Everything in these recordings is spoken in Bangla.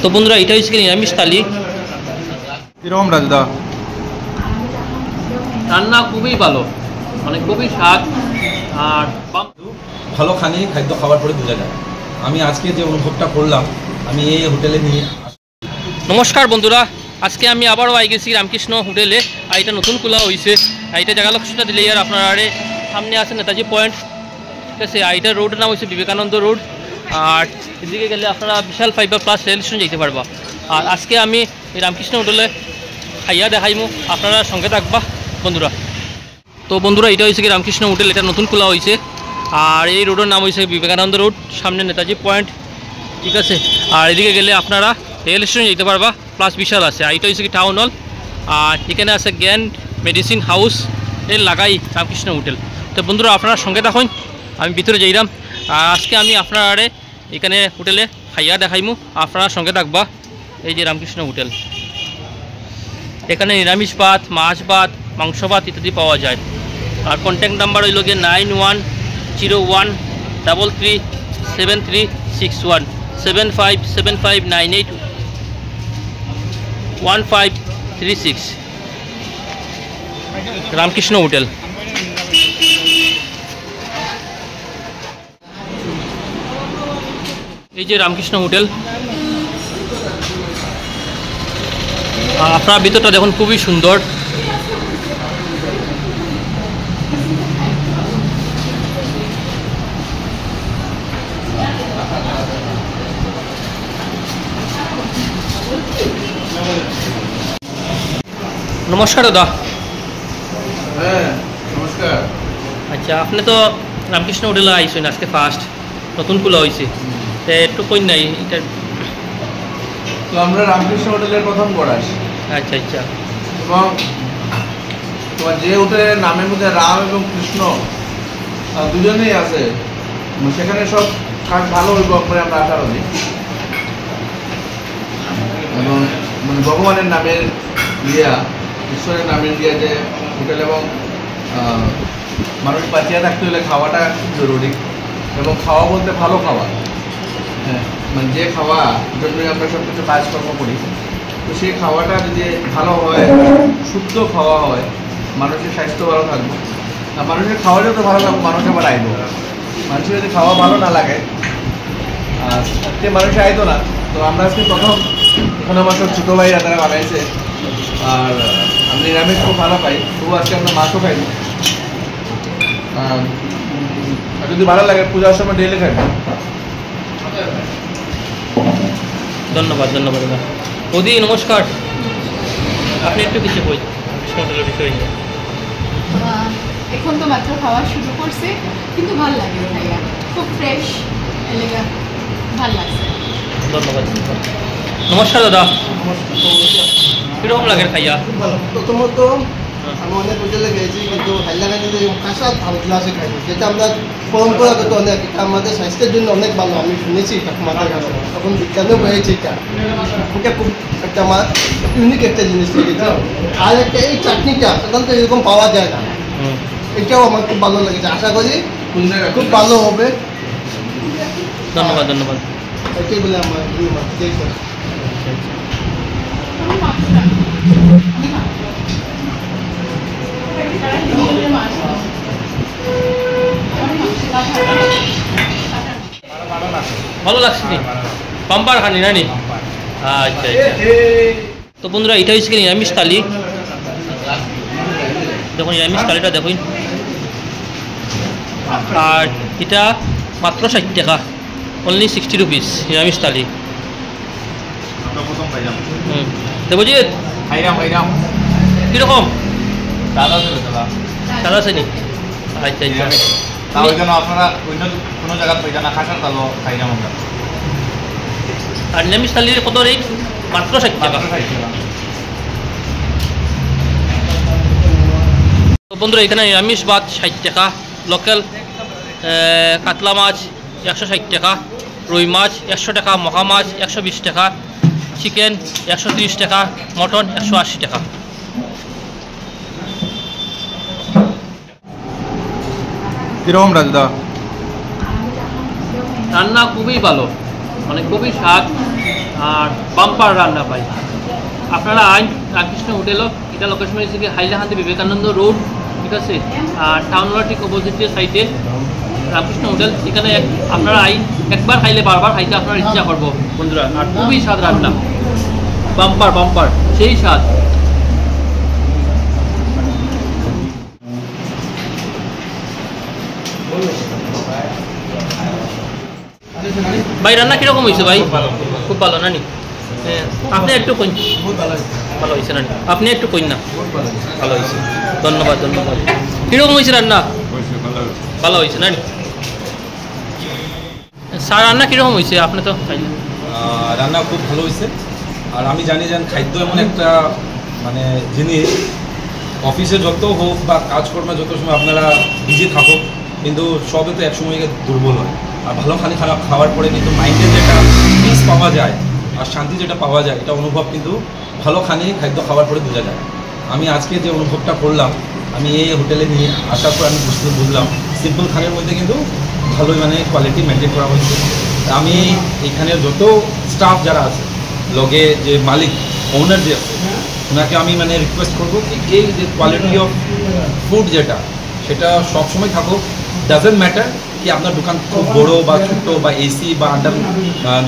তো বন্ধুরা এটা হচ্ছে নিরামিষ থালি। কিরকম রাজদা? রান্না খুবই ভালো, মানে খুবই স্বাদ আর ভালো খাদ্য খাওয়ার পরে বোঝা যায়। আমি আজকে যে অনুভবটা করলাম আমি এই হোটেলে নিয়ে। নমস্কার বন্ধুরা, আজকে আমি আবারও আই গেছি রামকৃষ্ণ হোটেলে। আর এটা নতুন খোলা হয়েছে। আর এটা জায়গা লোকেশনটা দিলে আর আপনারা সামনে আছে নেতাজি পয়েন্ট, ঠিক আছে। আর এটার রোডের নাম হচ্ছে বিবেকানন্দ রোড। আর এদিকে গেলে আপনারা বিশাল ফাইবার প্লাস রেল স্টেশন যেতে পারবা। আর আজকে আমি এই রামকৃষ্ণ হোটেলে খাইয়া দেখাইমু, আপনারা সঙ্গে থাকবা বন্ধুরা। তো বন্ধুরা এটা হচ্ছে কি রামকৃষ্ণ হোটেল, এটা নতুন খোলা হয়েছে। আর এই রোডের নাম হয়েছে বিবেকানন্দ রোড, সামনে নেতাজি পয়েন্ট, ঠিক আছে। আর এদিকে গেলে আপনারা রেল স্টেশন যেতে পারবা, প্লাস বিশাল আছে। আর এটা হচ্ছে কি টাউন হল। আর এখানে আছে জ্ঞান মেডিসিন হাউস এর লাগাই রামকৃষ্ণ হোটেল। তো বন্ধুরা আপনারা সঙ্গে থাকুন, আমি ভিতরে যাইলাম। আর আজকে আমি আপনারা এখানে হোটেলে খাইয়া দেখাইমু, আপনারা সঙ্গে থাকবা। এই যে রামকৃষ্ণ হোটেল, এখানে নিরামিষ ভাত, মাছ ভাত, মাংস ভাত ইত্যাদি পাওয়া যায়। আর কন্ট্যাক্ট নাম্বার হইল গিয়ে 9101337361 7575981536 রামকৃষ্ণ হোটেল। এই যে রামকৃষ্ণ হোটেল, আপনার ভিতরটা দেখুন খুবই সুন্দর। নমস্কার দাদা। হ্যাঁ নমস্কার। আচ্ছা, আপনি তো রামকৃষ্ণ হোটেলে আইসেন আজকে ফার্স্ট, নতুন খোলা হয়েছে, একটু কই নাই এটা? তো আমরা রামকৃষ্ণ হোটেলের প্রথম গড়াস। আচ্ছা আচ্ছা। এবং তোমার যে হোটেলের নামের মধ্যে রাম এবং কৃষ্ণ দুজনেই আছে, সেখানে সব কাজ ভালো হইব করে আমরা আশা করি। এবং মানে ভগবানের নামের দিয়া, ঈশ্বরের নামের দিয়া যে হোটেল, এবং মানুষ বাঁচিয়ে থাকতে হলে খাওয়াটা খুব জরুরি। এবং খাওয়া বলতে ভালো খাওয়া, হ্যাঁ, মানে যে খাওয়া জন্যই আমরা সব কিছু কাজকর্ম করি, তো সেই খাওয়াটা যদি ভালো হয়, শুদ্ধ খাওয়া হয়, মানুষের স্বাস্থ্য ভালো থাকবে। আর মানুষের খাওয়া যত ভালো লাগবে মানুষ আবার আইব। মানুষের যদি খাওয়া ভালো না লাগে আর সে মানুষ আইতো না। তো আমরা আজকে প্রথম, এখন আমার সব ছোটো ভাইরা তারা বানাইছে। আর আমি নিরামিষ খুব ভালো পাই, তবু আজকে আমরা মাছও খাইব। আর যদি ভালো লাগে পূজার সময় ডেলি খাইব। ধন্যবাদ ধন্যবাদ দাদা। ওদি নমস্কার, আপনি একটু কিছু বই হোটেলের বিষয়ে। এখন তো মাত্র খাওয়া শুরু করছে, কিন্তু ভাল লাগে খাইয়া, খুব ফ্রেশ এলাকা, ভাল লাগছে। ধন্যবাদ। নমস্কার দাদা, কীরকম লাগে খাইয়া? প্রথমত আমি অনেক হোটেলে গেছি, কিন্তু হাইলাকান্দি কিন্তু কাঁচা ধান গ্লাসে খাইছি, যেটা আমরা পরম্পরাগত অনেক, এটা আমাদের স্বাস্থ্যের জন্য অনেক ভালো। আমি শুনেছি ঠাকুমাদের কাছে, তখন বিজ্ঞানেও হয়েছে এটা। এটা খুব একটা আমার ইউনিক একটা জিনিস লেগেছে। আর একটা এই চাটনিটা সাধারণত এরকম পাওয়া যায় না, এটাও আমার খুব ভালো লেগেছে। আশা করি খুব ভালো হবে। ধন্যবাদ ধন্যবাদ। এটাই বলে আমার ভালো লাগছে নি? পাম্পার খানি না নি? আচ্ছা আচ্ছা। তো বন্ধুরা এটা হচ্ছে কি নিরামিষ থালি। দেখুন নিরামিষ থালিটা দেখুন। আর এটা মাত্র 60 টাকা, অনলি 60 রুপিস নিরামিষ থালি। দেবজিৎ কীরকম? সাদা আছে নি? আচ্ছা আচ্ছা। আপনারা অন্য কোনো জায়গা পাইতেন না, খাসার তালো খাইলাম আমরা। আর নিরামিষ থালির কত রেট? মাত্র 60 টাকা। তো বন্ধুরা এখানে নিরামিষ ভাত 60 টাকা, লোকাল কাতলা মাছ 160 টাকা, রুই মাছ 100 টাকা, মহা মাছ 120 টাকা, চিকেন 130 টাকা, মটন 180 টাকা। কিরকম রাজদা? রান্না খুবই ভালো, মানে খুবই স্বাদ আর বাম্পার রান্না ভাই। আপনারা আইন রামকৃষ্ণ হোটেলও, এটা লোকেশন হয়েছে কি হাইলাকান্দি বিবেকানন্দ রোড, ঠিক আছে, আর টাউনওয়ালা ঠিক অপোজিটের সাইডে রামকৃষ্ণ হোটেল। এখানে আপনারা একবার খাইলে বারবার খাইতে আপনার ইচ্ছা করবো বন্ধুরা। আর খুবই স্বাদ রান্না, বাম্পার বাম্পার, সেই স্বাদ। ভাই রান্না কিরকম হয়েছে ভাই? খুব ভালো নানি? হ্যাঁ, আপনি একটু কইন। ভালো হয়েছে নানি, আপনি একটু কইন না। ভালো হয়েছে, ধন্যবাদ ধন্যবাদ। কিরকম হয়েছে রান্না? ভালো হয়েছে নানি। স্যার রান্না কিরকম হয়েছে? আপনি তো খাইলেন। রান্না খুব ভালো হয়েছে। আর আমি জানি যে খাদ্য এমন একটা মানে জিনিস, অফিসে যত হোক বা কাজকর্মে যত সময় আপনারা বিজি থাকুক, কিন্তু সবে তো একসময় দুর্বল হয়। আর ভালো খাওয়ার পরে কিন্তু মাইন্ডে যেটা পিস পাওয়া যায় আর শান্তি যেটা পাওয়া যায়, এটা অনুভব কিন্তু ভালো খাদ্য খাওয়ার পরে বোঝা যায়। আমি আজকে যে অনুভবটা করলাম, আমি এই হোটেলে নিয়ে আসার পর আমি বুঝলাম সিম্পল খানের মধ্যে কিন্তু ভালোই মানে কোয়ালিটি মেনটেন করা হয়েছে। আমি এখানের যত স্টাফ যারা আছে, লগে যে মালিক ওনার যে আছে, ওনাকে আমি মানে রিকোয়েস্ট করবো কি এই যে কোয়ালিটি অফ ফুড যেটা, সেটা সবসময় থাকুক। ডাজেন্ট ম্যাটার কি আপনার দোকান খুব বড়ো বা ছোটো বা এসি বা আন্ডার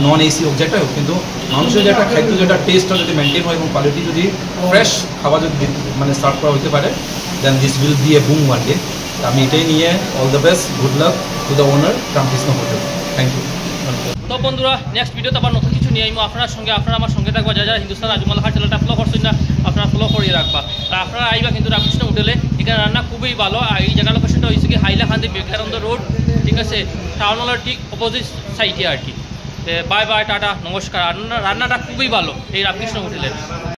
নন এসি হোক, যেটা হোক, কিন্তু মানুষের যেটা খাদ্য যেটা টেস্টটা যদি মেনটেন হয় এবং কোয়ালিটি যদি ফ্রেশ খাবার যদি মানে সার্ভ করা হতে পারে, then this will be a boom one day. আমি এটাই নিয়ে all the best, good luck to the owner Ramakrishna hotel. Thank you. তো বন্ধুরা, নেক্সট ভিডিওতে আবার নতুন কিছু নিয়ে আইমো আপনার সঙ্গে। আপনারা আমার সঙ্গে থাকবা, যারা যারা হিন্দুস্তান আজমল খান চ্যানেলটা ফলো করছেন না, আপনারা ফলো করিয়ে রাখবা। আর আপনারা আইবা কিন্তু রামকৃষ্ণ হোটেলে, এখানে রান্না খুবই ভালো। আর এই জায়গা লোকেশনটা হয়েছে কি হাইলাকান্দি বিবেকানন্দ রোড, ঠিক আছে, টাউনওয়ালার ঠিক অপোজিট সাইডে আর কি। বাই বাই, টাটা, নমস্কার। রান্নাটা খুবই ভালো এই রামকৃষ্ণ হোটেলের।